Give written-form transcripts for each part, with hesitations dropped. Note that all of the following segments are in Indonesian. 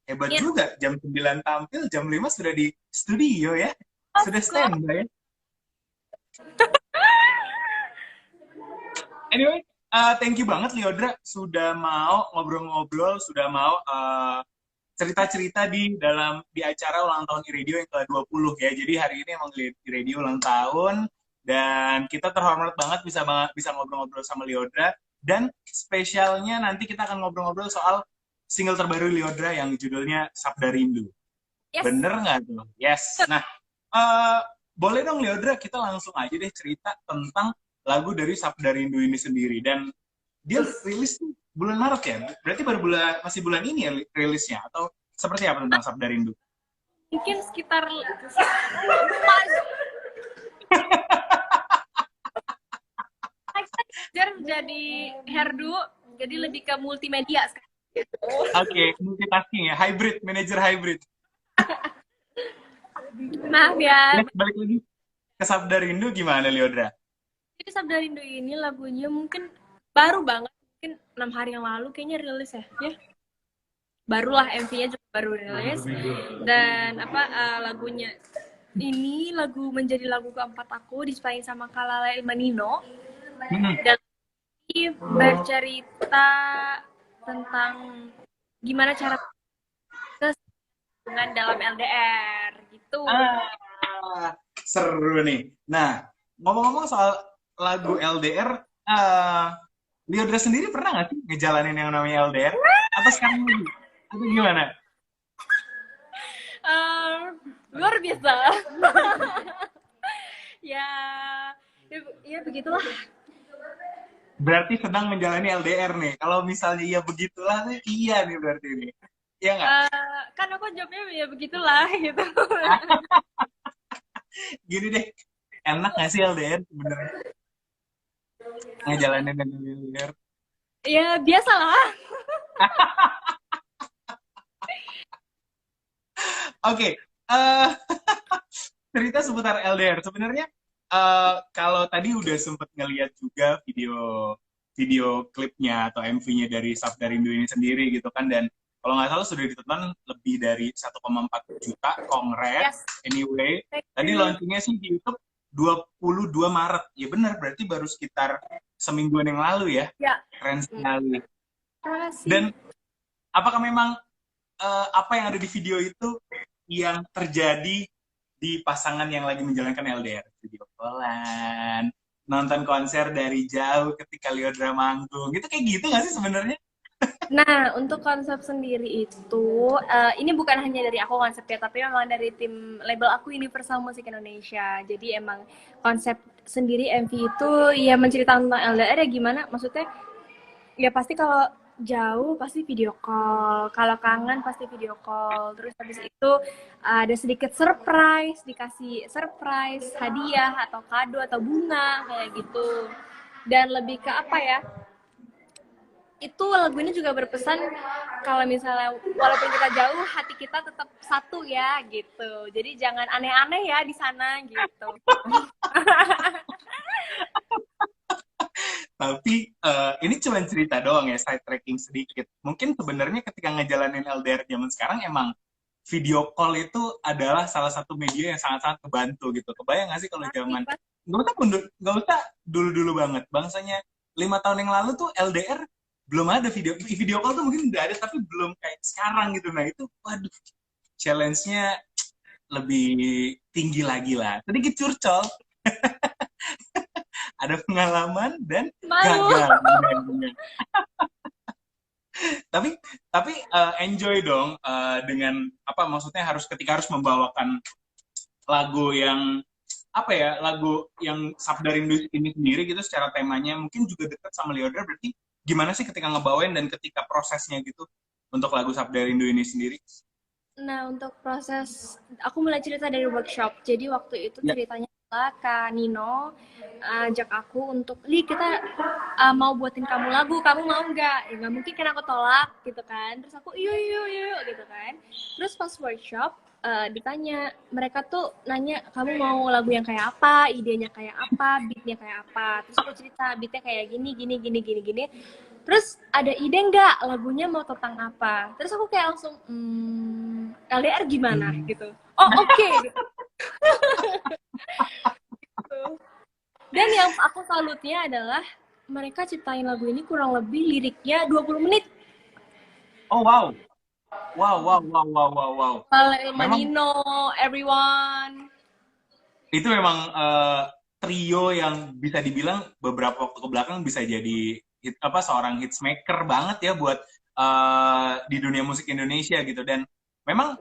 Hebat Ya, juga, jam 9 tampil, jam 5 sudah di studio ya. of Sudah course. standby ya. Anyway, thank you banget Liodra sudah mau ngobrol-ngobrol, sudah mau cerita-cerita di acara ulang tahun Iradio yang ke-20 ya. Jadi hari ini emang Iradio ulang tahun dan kita terhormat banget bisa ngobrol-ngobrol sama Liodra dan spesialnya nanti kita akan ngobrol-ngobrol soal single terbaru Liodra yang judulnya Sabda Rindu. Yes. Bener nggak tuh? Yes. Nah, eh, boleh dong Liodra kita langsung aja deh cerita tentang lagu dari Sabda Rindu ini sendiri dan dia rilis tuh bulan Maret ya? Berarti baru masih bulan ini ya rilisnya? Atau seperti apa tentang Sabda Rindu? Mungkin sekitar belajar jadi herdu, jadi lebih ke multimedia sekarang. Oke, multitasking ya, hybrid, manager hybrid. Nah, ya. Ya, balik lagi ke Sabda Rindu gimana, Liodra? Jadi Sabda Rindu ini lagunya mungkin baru banget, mungkin 6 hari yang lalu kayaknya rilis ya. Ya, barulah MV-nya juga baru rilis dan lagunya ini menjadi lagu keempat aku disukain sama Kalala Manino Hmm. dan ini bercerita tentang gimana cara hubungan dalam LDR gitu. Ah, seru nih. Nah, ngomong-ngomong soal lagu LDR, Liodra sendiri pernah nggak sih ngejalanin yang namanya LDR? Atau sekarang lagi? Atau gimana? Luar biasa. ya, ya begitulah. Berarti sedang menjalani LDR nih. Kalau misalnya iya begitulah, nih, iya nih berarti ini. Iya nggak? Kan aku jawabnya ya begitulah gitu. Gini deh, enak nggak sih LDR sebenarnya? Ngejalanin dengan LDR. Ya biasalah. Oke, cerita seputar LDR. Sebenarnya kalau tadi udah sempet ngeliat juga video video klipnya atau MV-nya dari Sabda Rindu ini sendiri gitu kan dan kalau nggak salah sudah ditonton lebih dari 1,4 juta. Yes. Congrats. Anyway, Thank tadi you. launchingnya sih di YouTube 22 Maret. Ya benar, berarti baru sekitar semingguan yang lalu ya. Ya, Keren sekali. terima kasih. Dan apakah memang apa yang ada di video itu yang terjadi di pasangan yang lagi menjalankan LDR? Video callan, nonton konser dari jauh ketika Liodra manggung. Gitu kayak gitu nggak sih sebenarnya? Nah, untuk konsep sendiri itu, ini bukan hanya dari aku konsepnya, tapi memang dari tim label aku Universal Music Indonesia. Jadi emang konsep sendiri MV itu ya menceritakan tentang LDR ya gimana, maksudnya ya pasti kalau jauh pasti video call, kalau kangen pasti video call. Terus habis itu ada sedikit surprise, dikasih surprise, hadiah atau kado atau bunga kayak gitu. Dan lebih ke apa ya? Itu lagu ini juga berpesan kalau misalnya walaupun kita jauh hati kita tetap satu ya gitu. Jadi jangan aneh-aneh ya di sana gitu. Tapi ini cuma cerita doang ya, side tracking sedikit. Mungkin sebenarnya ketika ngejalanin LDR zaman sekarang emang video call itu adalah salah satu media yang sangat-sangat kebantu gitu. Kebayang nggak sih kalau zaman nggak usah dulu-dulu banget. Bangsanya 5 tahun yang lalu tuh LDR belum ada video call tuh mungkin udah ada tapi belum kayak sekarang gitu. Nah itu waduh challenge-nya lebih tinggi lagi lah. Sedikit curcol, ada pengalaman dan Malu. gagal. tapi tapi enjoy dong dengan apa maksudnya ketika harus membawakan lagu yang apa ya lagu yang Sabda Rindu ini sendiri gitu secara temanya mungkin juga dekat sama Liodra berarti gimana sih ketika ngebawain dan ketika prosesnya gitu untuk lagu Sabda Rindu ini sendiri. Nah, untuk proses aku mulai cerita dari workshop. Jadi waktu itu Ya. ceritanya adalah Kak Nino ajak aku untuk, "Li, kita mau buatin kamu lagu, kamu mau nggak?" Ya nggak mungkin kan aku tolak gitu kan. Terus aku, "Yuk, yuk, yuk," gitu kan. Terus pas workshop ditanya, mereka tuh nanya, "Kamu mau lagu yang kayak apa? Idenya kayak apa? Beatnya kayak apa?" Terus aku cerita, "Beatnya kayak gini, gini, gini, gini, gini." Terus ada ide nggak lagunya mau tentang apa? Terus aku kayak langsung, LDR gimana Hmm. gitu. Oh oke gitu. Dan yang aku salutnya adalah mereka ciptain lagu ini kurang lebih liriknya 20 menit. Oh wow, wow, wow, wow, wow, wow, wow. Lale Memang Manino, Everyone. itu memang trio yang bisa dibilang beberapa waktu ke belakang bisa jadi hit, apa seorang hitsmaker banget ya buat di dunia musik Indonesia gitu. Dan memang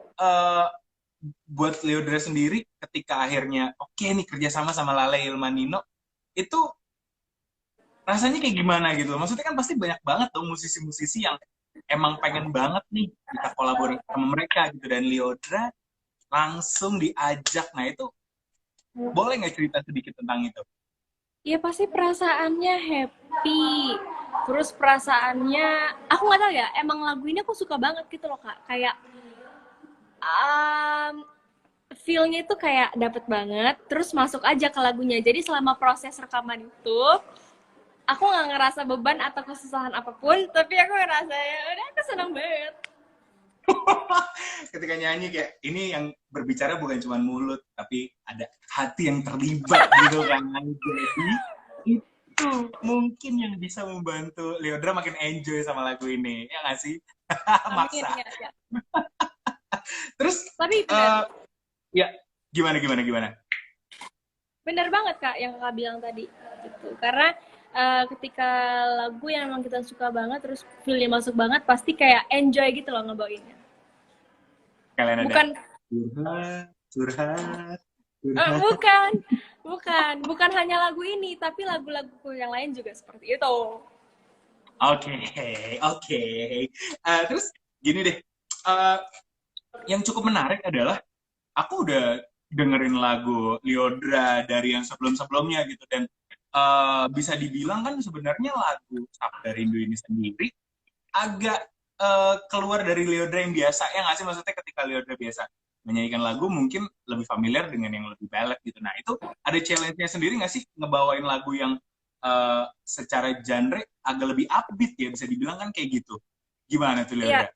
buat Leodra sendiri ketika akhirnya oke nih kerjasama sama Lale Ilmanino itu rasanya kayak gimana gitu loh. Maksudnya kan pasti banyak banget dong musisi-musisi yang emang pengen banget nih kita kolaborasi sama mereka gitu, dan Leodra langsung diajak. Nah itu boleh nggak cerita sedikit tentang itu? Ya pasti perasaannya happy. Terus perasaannya, aku nggak tahu ya, emang lagu ini aku suka banget gitu loh Kak. Kayak um, feel-nya itu kayak dapet banget, terus masuk aja ke lagunya. Jadi selama proses rekaman itu, aku nggak ngerasa beban atau kesusahan apapun, tapi aku ngerasa ya udah aku senang banget. Ketika nyanyi kayak ini yang berbicara bukan cuma mulut tapi ada hati yang terlibat gitu kan, jadi itu mungkin yang bisa membantu Leodra makin enjoy sama lagu ini ya nggak sih? Amin Maksa. ya, ya. Terus Tapi benar, uh, ya gimana gimana gimana. benar banget Kak yang Kakak bilang tadi gitu. Karena ketika lagu yang emang kita suka banget, terus feel-nya masuk banget, pasti kayak enjoy gitu loh ngebawainnya. Kalian ada Bukan, curhat curhat curhat. bukan, bukan hanya lagu ini, tapi lagu-lagu yang lain juga seperti itu. Oke, oke. Terus gini deh, uh, yang cukup menarik adalah aku udah dengerin lagu Lyodra dari yang sebelum-sebelumnya gitu, dan bisa dibilang kan sebenarnya lagu Sabda Rindu ini sendiri agak keluar dari Lyodra yang biasa ya nggak sih, maksudnya ketika Lyodra biasa menyanyikan lagu mungkin lebih familiar dengan yang lebih ballad gitu. Nah itu ada challenge-nya sendiri nggak sih ngebawain lagu yang secara genre agak lebih upbeat ya bisa dibilang kan kayak gitu. Gimana tuh Iya. Lyodra?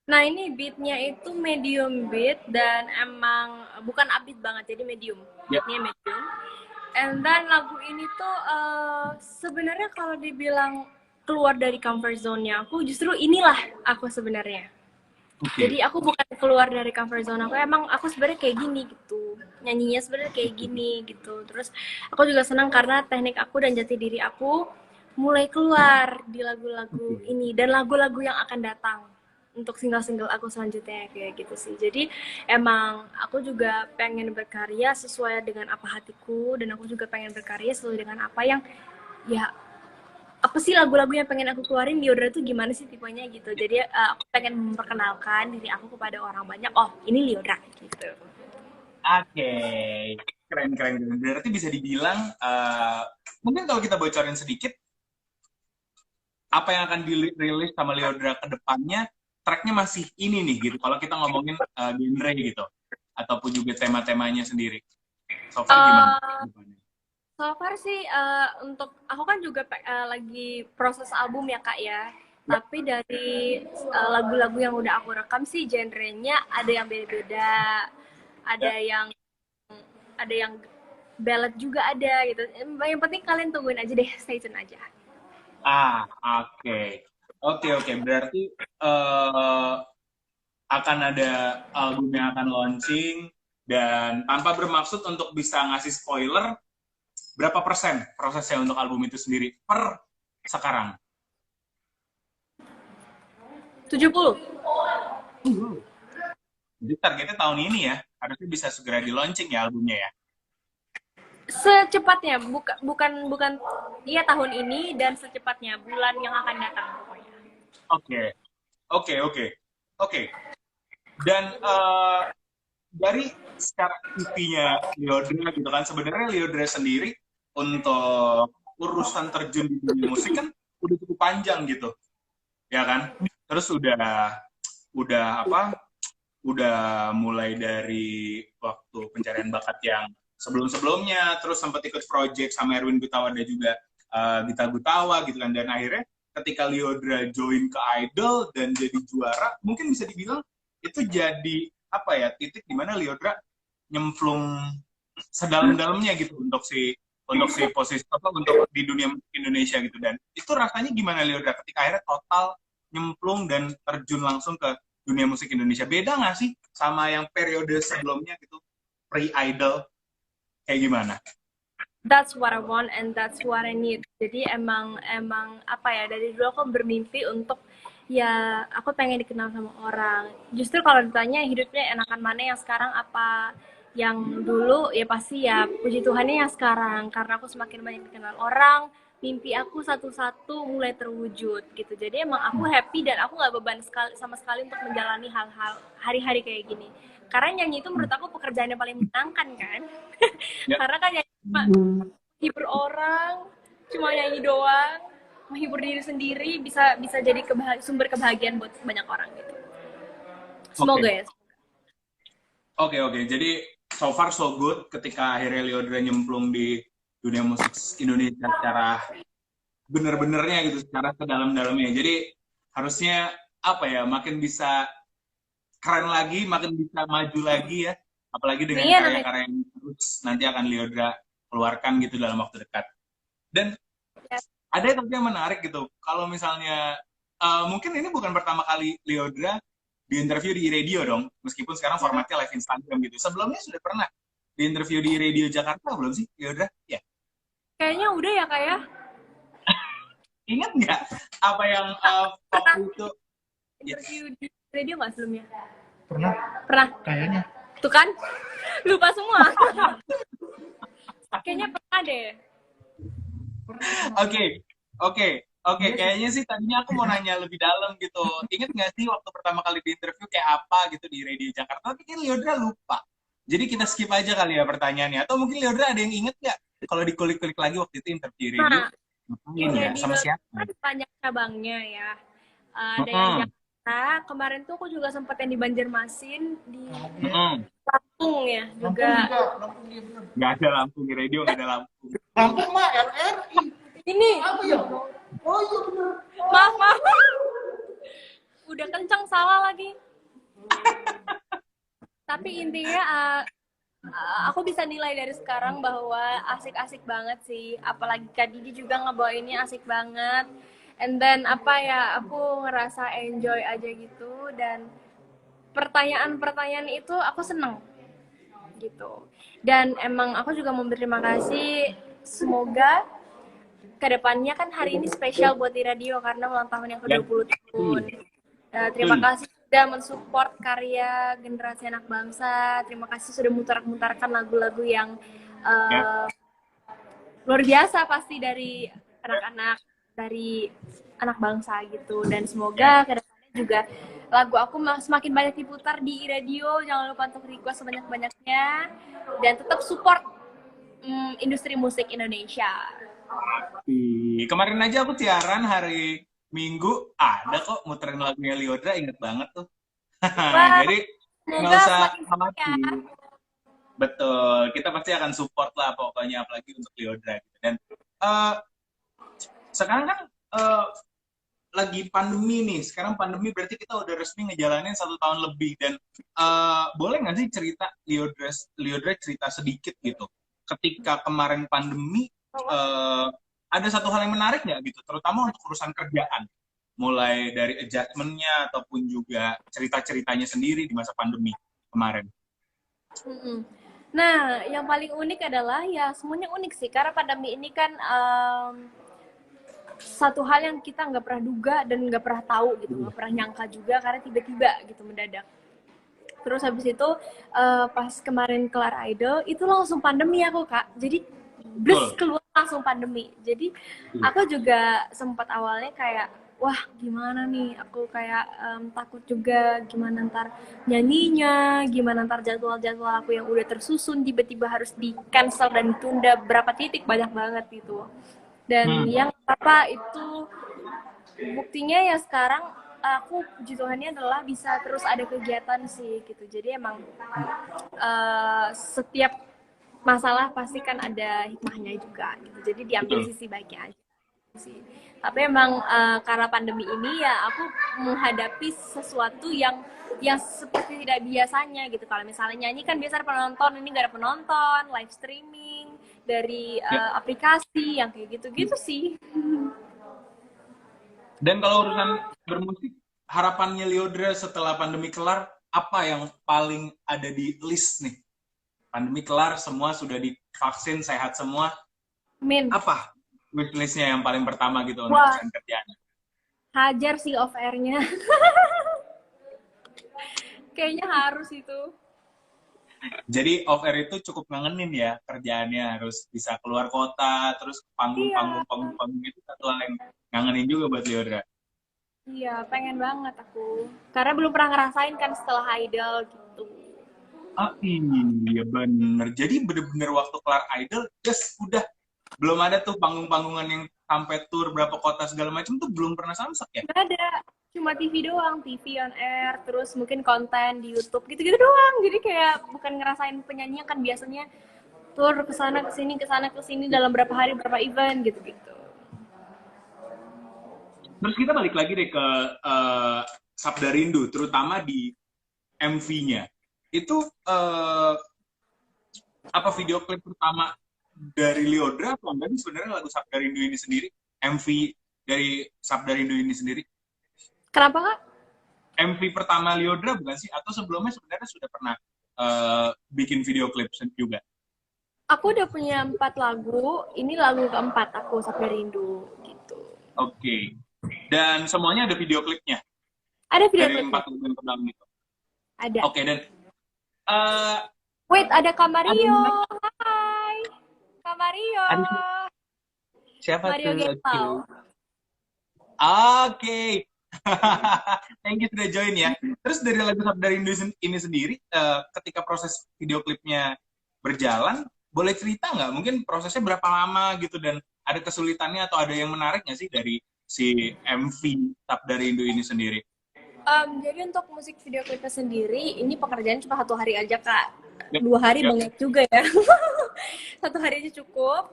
Nah ini beatnya itu medium beat dan emang bukan upbeat banget, jadi medium. Ya, Beatnya medium. And then lagu ini tuh sebenarnya kalau dibilang keluar dari comfort zone-nya aku, justru inilah aku sebenarnya. oke. Jadi aku bukan keluar dari comfort zone aku, emang aku sebenarnya kayak gini gitu. Nyanyinya sebenarnya kayak gini gitu. Terus aku juga senang karena teknik aku dan jati diri aku mulai keluar di lagu-lagu Oke. ini dan lagu-lagu yang akan datang untuk single-single aku selanjutnya kayak gitu sih. Jadi emang aku juga pengen berkarya sesuai dengan apa hatiku dan aku juga pengen berkarya sesuai dengan apa yang ya apa sih lagu-lagu yang pengen aku keluarin di Liodra tuh gimana sih tipenya gitu. Jadi aku pengen memperkenalkan diri aku kepada orang banyak. Oh, ini Liodra gitu. Oke, keren keren keren. Berarti bisa dibilang mungkin kalau kita bocorin sedikit apa yang akan dirilis sama Leodra ke depannya, tracknya masih ini nih gitu. Kalau kita ngomongin genre gitu, ataupun juga tema-temanya sendiri. So far gimana? Uh, so far sih untuk aku kan juga lagi proses album ya Kak ya. Ya, Tapi dari lagu-lagu yang udah aku rekam sih genrenya ada yang beda-beda. Ada ya. yang ballad juga ada gitu. Yang penting kalian tungguin aja deh, stay tune aja. Oke. Oke, oke. Berarti eh, akan ada album yang akan launching, dan tanpa bermaksud untuk bisa ngasih spoiler, berapa persen prosesnya untuk album itu sendiri per sekarang? 70. Jadi targetnya tahun ini ya, harusnya bisa segera di launching ya albumnya ya. Secepatnya, bukan iya tahun ini dan secepatnya bulan yang akan datang pokoknya. Oke, oke, oke, oke. Dan dari secara IP-nya Leodra gitu kan, sebenarnya Leodra sendiri untuk urusan terjun di dunia musik kan udah cukup panjang gitu, ya kan? Terus udah apa? Udah mulai dari waktu pencarian bakat yang sebelum-sebelumnya, terus sempat ikut project sama Erwin Gutawa dan juga Gita Gutawa gitu kan, dan akhirnya ketika Lyodra join ke Idol dan jadi juara, mungkin bisa dibilang itu jadi apa ya, titik di mana Lyodra nyemplung sedalam-dalamnya gitu untuk si posisi apa untuk di dunia musik Indonesia gitu. Dan itu rasanya gimana Lyodra ketika akhirnya total nyemplung dan terjun langsung ke dunia musik Indonesia? Beda nggak sih sama yang periode sebelumnya gitu, pre-Idol, kayak gimana? That's what I want and that's what I need. Jadi emang apa ya, dari dulu aku bermimpi untuk ya aku pengen dikenal sama orang. Justru kalau ditanya hidupnya enakan mana yang sekarang apa yang dulu, ya pasti ya puji Tuhannya yang sekarang, karena aku semakin banyak dikenal orang, mimpi aku satu-satu mulai terwujud gitu. Jadi emang aku happy dan aku nggak beban sama sekali untuk menjalani hal-hal hari-hari kayak gini. Karena nyanyi itu menurut aku pekerjaan yang paling menyenangkan kan. Ya. Karena kan nyanyi cuma hibur orang, cuma nyanyi doang, menghibur diri sendiri, bisa jadi sumber kebahagiaan buat banyak orang gitu. Semoga Oke. ya. Oke. Jadi so far so good ketika akhirnya Lyodra nyemplung di dunia musik Indonesia secara bener-benernya gitu, secara sedalam-dalamnya. Jadi harusnya apa ya, makin bisa keren lagi, makin bisa maju lagi ya. Apalagi dengan Nih, namanya. karya-karya yang terus nanti akan Lyodra keluarkan gitu dalam waktu dekat. Dan Ya. ada yang tapi yang menarik gitu. Kalau misalnya mungkin ini bukan pertama kali Lyodra di interview di radio dong, meskipun sekarang formatnya live Instagram gitu. Sebelumnya sudah pernah di interview di radio Jakarta belum sih Lyodra? Ya. Kayaknya udah ya kak ya. Ingat nggak apa yang waktu itu? Ya. Interview di radio nggak sebelumnya? Pernah Pernah. kayaknya. Tuh kan, lupa semua. Kayaknya pernah deh. Oke. Kayaknya sih tadinya aku mau nanya lebih dalam gitu. Ingat nggak sih waktu pertama kali di interview kayak apa gitu di Radio Jakarta? Tapi kan Lyodra lupa. Jadi kita skip aja kali ya pertanyaannya. Atau mungkin Lyodra ada yang inget nggak? Kalau dikulik-kulik lagi waktu itu interview radio, Nah, ngapain ya? radio Sama siapa? kan banyak cabangnya ya. Ada yang Jakarta, kemarin tuh aku juga sempat yang di Banjarmasin, di Lampung ya juga. Lampung dia bener. Nggak ada Lampung di radio, nggak ada Lampung. Lampung mah RRI. Ini, Apa ya? Oh iya bener. maaf. Udah kenceng salah lagi. Tapi intinya aku bisa nilai dari sekarang bahwa asik-asik banget sih. Apalagi Kak Didi juga ngebawainnya asik banget. And then apa ya, aku ngerasa enjoy aja gitu. Dan pertanyaan-pertanyaan itu aku seneng gitu. Dan emang aku juga mau berterima kasih. Semoga kedepannya kan hari ini spesial buat di radio karena ulang tahun yang ke-20 tahun. Terima kasih sudah mensupport karya generasi anak bangsa. Terima kasih sudah mutar-mutarkan lagu-lagu yang luar biasa pasti dari anak-anak, dari anak bangsa gitu. Dan semoga kedepannya juga lagu aku semakin banyak diputar di radio. Jangan lupa untuk request sebanyak-banyaknya dan tetap support industri musik Indonesia. Kemarin aja aku siaran hari Minggu, ada kok muterin lagunya Lyodra, inget banget tuh. Jadi nggak usah khawatir. Betul, kita pasti akan support lah pokoknya, apalagi untuk Lyodra gitu. Dan sekarang kan lagi pandemi nih. Sekarang pandemi berarti kita udah resmi ngejalanin 1 tahun lebih. Dan boleh nggak sih cerita Lyodra cerita sedikit gitu. Ketika kemarin pandemi, ada satu hal yang menarik nggak gitu, terutama untuk urusan kerjaan, mulai dari adjustment-nya ataupun juga cerita-ceritanya sendiri di masa pandemi kemarin. Nah, yang paling unik adalah ya semuanya unik sih, karena pandemi ini kan satu hal yang kita nggak pernah duga dan nggak pernah tahu gitu, nggak pernah nyangka juga karena tiba-tiba gitu mendadak. Terus habis itu pas kemarin kelar Idol itu langsung pandemi aku kak, jadi keluar langsung pandemi. Jadi aku juga sempat awalnya kayak wah gimana nih, aku kayak takut juga gimana ntar nyanyinya, gimana ntar jadwal-jadwal aku yang udah tersusun tiba-tiba harus di cancel dan ditunda berapa titik, banyak banget gitu. Dan yang apa itu buktinya ya sekarang aku puji Tuhannya adalah bisa terus ada kegiatan sih gitu. Jadi emang setiap masalah pasti kan ada hikmahnya juga gitu. Jadi diambil sisi baiknya aja. sih. Tapi emang karena pandemi ini ya aku menghadapi sesuatu yang seperti tidak biasanya gitu. Kalau misalnya nyanyi kan biasa ada penonton, ini nggak ada penonton, live streaming dari Ya. aplikasi yang kayak gitu-gitu sih. Dan kalau urusan bermusik, harapannya Lyodra setelah pandemi kelar, apa yang paling ada di list nih? Pandemi kelar, semua sudah divaksin, sehat semua. Min, Apa wishlistnya yang paling pertama gitu untuk wah, urusan kerjaan? hajar sih off air-nya. Kayaknya harus itu. Jadi off air itu cukup ngangenin ya kerjaannya, harus bisa keluar kota, terus Iya, panggung itu satu hal yang ngangenin juga buat Lyodra. iya, pengen banget aku. Karena belum pernah ngerasain kan setelah Idol gitu. Ah iya bener. Jadi bener-bener waktu kelar Idol, just udah belum ada tuh panggung-panggungan yang sampai tour berapa kota segala macam tuh belum pernah samsek ya. Nggak ada, cuma TV doang, TV on air, terus mungkin konten di YouTube gitu-gitu doang. Jadi kayak bukan ngerasain penyanyian kan biasanya tour ke sana ke sini dalam berapa hari berapa event gitu-gitu. Terus kita balik lagi deh ke Sabda Rindu, terutama di MV-nya. Itu apa video klip pertama dari Lyodra atau enggak nih sebenarnya lagu Sabda Rindu ini sendiri? MV dari Sabda Rindu ini sendiri? Kenapa kak? MV pertama Lyodra bukan sih? Atau sebelumnya sebenarnya sudah pernah bikin video klip juga? Aku udah punya 4 lagu, ini lagu keempat aku, Sabda Rindu gitu. Oke. Dan semuanya ada video klipnya Ada video dari klipnya? 4 lagu yang pertama itu. Ada. Oke, dan eh, Wait, ada Kak ada yang Mario. menarik. Hai, Kak Mario. Ada siapa Mario tuh? Oke. Getau. Oke. Thank you sudah join ya. Terus dari lagu Sabda Rindu ini sendiri, ketika proses video klipnya berjalan, boleh cerita nggak? Mungkin prosesnya berapa lama gitu dan ada kesulitannya atau ada yang menarik nggak sih dari si MV Sabda Rindu ini sendiri? Jadi untuk musik video klipnya sendiri, ini pekerjaan cuma 1 hari aja kak. Yep. 2 hari Yep. banyak juga ya. 1 hari aja cukup.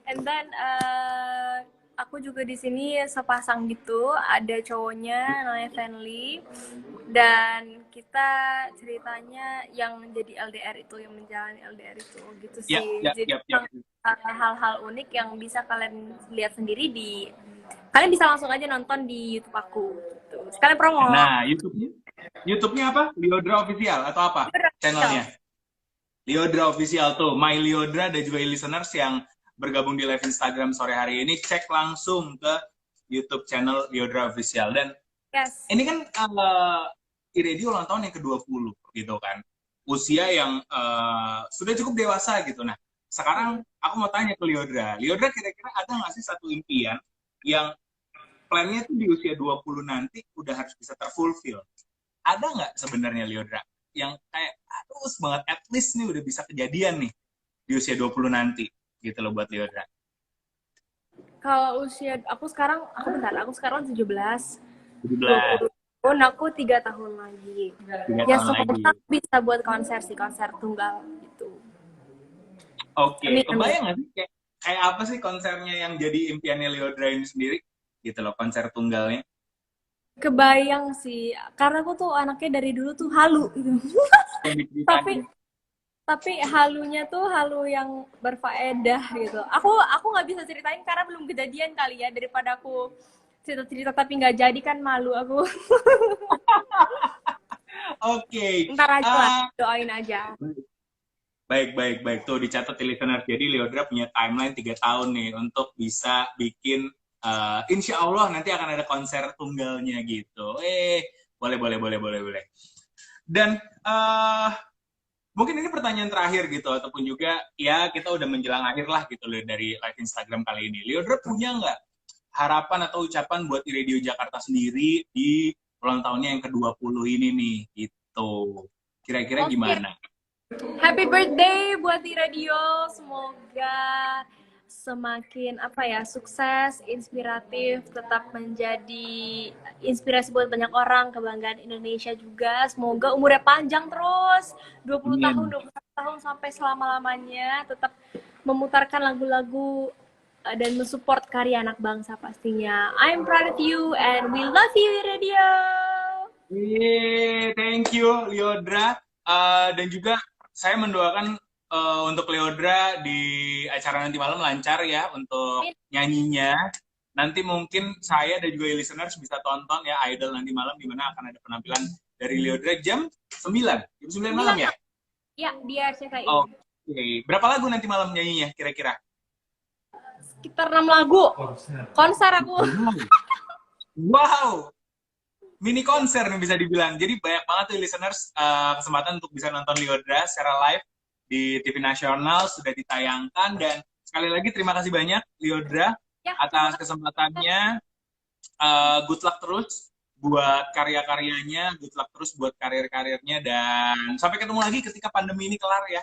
And then aku juga di sini sepasang gitu, ada cowoknya namanya Fanly, dan kita ceritanya yang jadi LDR itu, yang menjalani LDR itu, gitu sih. Jadi hal-hal unik yang bisa kalian lihat sendiri kalian bisa langsung aja nonton di YouTube aku. Gitu. Sekalian promo. Nah, YouTube-nya apa? Lyodra Official atau apa? Channelnya? Lyodra Official tuh, My Lyodra dan juga listeners yang bergabung di live Instagram sore hari ini, cek langsung ke YouTube channel Lyodra Official. Dan ini kan iRadio ulang tahun yang ke-20 gitu kan. Usia yang sudah cukup dewasa gitu. Nah, sekarang aku mau tanya ke Lyodra. Lyodra kira-kira ada nggak sih satu impian yang plannya tuh di usia 20 nanti udah harus bisa terfulfill? Ada nggak sebenarnya Lyodra yang kayak harus banget at least nih udah bisa kejadian nih di usia 20 nanti gitu loh buat Lyodra? Kalau usia aku sekarang 17. 17. Oh, aku 3 tahun lagi. 3 ya tahun semoga lagi. bisa buat konser tunggal gitu. Oke, kebayang nggak sih kayak apa sih konsernya yang jadi impiannya Lyodra ini sendiri? Gitu loh, konser tunggalnya. Kebayang sih, karena aku tuh anaknya dari dulu tuh halu gitu. tapi halunya tuh halu yang berfaedah gitu. Aku nggak bisa ceritain karena belum kejadian kali ya, daripada aku cerita tapi nggak jadi kan malu aku. Oke. Ntar aja lah, doain aja. Baik. Tuh dicatat listener. Jadi Lyodra punya timeline 3 tahun nih untuk bisa bikin insya Allah nanti akan ada konser tunggalnya gitu. Boleh. Dan mungkin ini pertanyaan terakhir gitu, ataupun juga ya kita udah menjelang akhir lah gitu loh dari live Instagram kali ini. Lyodra punya nggak harapan atau ucapan buat iRadio Jakarta sendiri di ulang tahunnya yang ke-20 ini nih gitu? Kira-kira gimana? Happy birthday buat iRadio, semoga semakin sukses, inspiratif, tetap menjadi inspirasi buat banyak orang, kebanggaan Indonesia juga. Semoga umurnya panjang terus, 20 tahun sampai selama-lamanya, tetap memutarkan lagu-lagu dan mensupport karya anak bangsa pastinya. I'm proud of you and we love you Radio. Thank you Liodra. Dan juga saya mendoakan untuk Liodra di acara nanti malam lancar ya untuk nyanyinya. Nanti mungkin saya dan juga listeners bisa tonton ya Idol nanti malam, di mana akan ada penampilan dari Liodra jam 9. Jam 9 malam ya? Ya, di RCTI. Oke. Berapa lagu nanti malam nyanyinya kira-kira? Sekitar 6 lagu. Konser aku. Wow. Mini konser nih bisa dibilang. Jadi banyak banget tuh listeners kesempatan untuk bisa nonton Liodra secara live di TV nasional, sudah ditayangkan. Dan sekali lagi terima kasih banyak Liodra atas kesempatannya. Good luck terus buat karya-karyanya, good luck terus buat karir-karirnya, dan sampai ketemu lagi ketika pandemi ini kelar ya.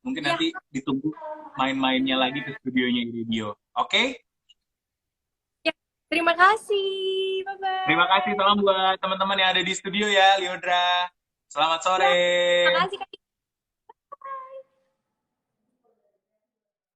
Mungkin nanti ditunggu main-mainnya lagi ke studionya Radio. Oke? Terima kasih. Bye-bye. Terima kasih. Salam buat teman-teman yang ada di studio ya, Liodra. Selamat sore. Terima kasih, Kak.